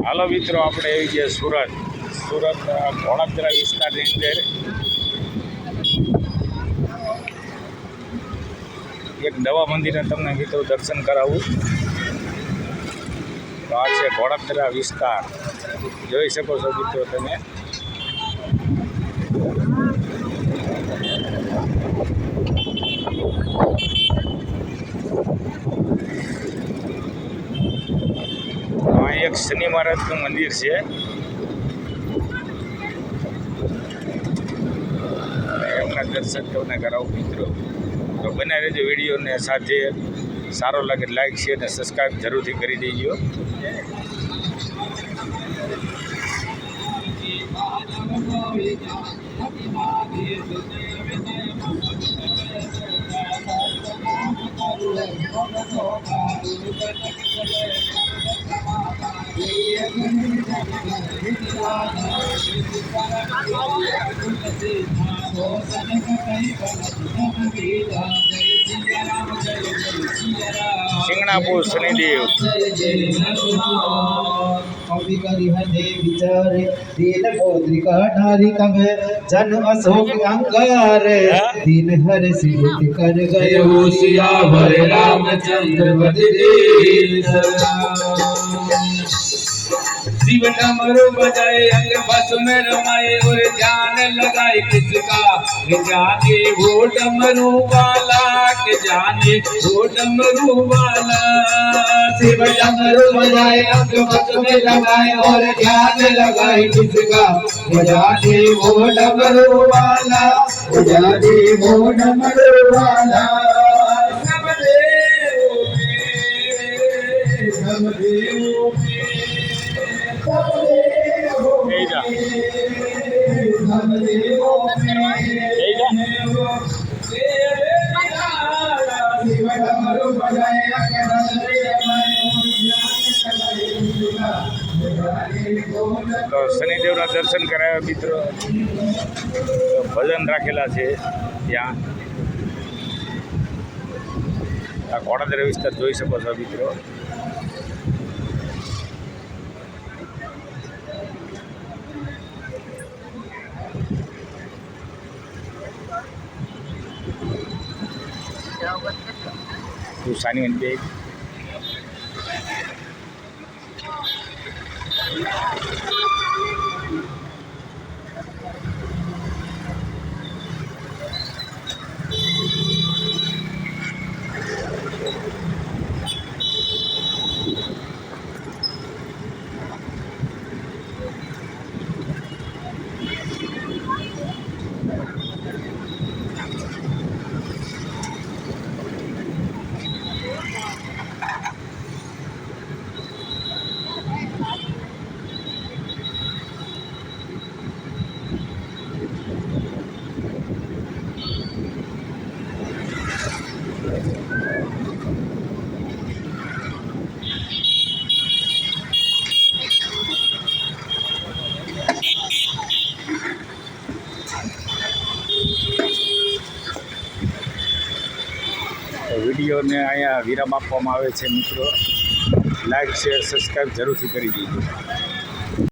હાલો મિત્રો, આપણે આવી ગયા સુરત ઘોડાદરા વિસ્તારની અંદર એક નવા મંદિરને તમને મિત્રો દર્શન કરાવું. તો આ છે ઘોડાદરા વિસ્તાર, જોઈ શકો છો મિત્રો તમે. એક શનિ મહારાજનું મંદિર છે. એમના દર્શન તમને કરાવું મિત્રો. તો બને રહેજો વિડીયોને સાથે. સારો લાગે લાઈક શેર અને સબસ્ક્રાઈબ જરૂરથી કરી દેજો. સિંગણાપુર શનિદેવ दीन मोद्रिका नारी कम जन अशोक अंगार दीन हर सिद्ध कर गए सियावर रामचंद्र शिव डमरू बजाए अंग बस में रमाए और ध्यान लगाए किसका के जाने वो डमरू वाला, के जाने वो डमरू वाला। शिव डमरू बजाए अंग बस में रमाए और ध्यान लगाए किसका के जाने वो डमरू वाला, के जाने वो डमरू वाला। सब देवों में તો શનિદેવના દર્શન કરાવ્યા મિત્રો. ભજન રાખેલા છે ત્યાં. આ ઘોડાદરા વિસ્તાર જોઈ શકો છો મિત્રો. તું સાની બે વિડીયોને અહીંયા વિરામ આપવામાં આવે છે મિત્રો. લાઈક શેર સબસ્ક્રાઈબ જરૂરથી કરી દેજો.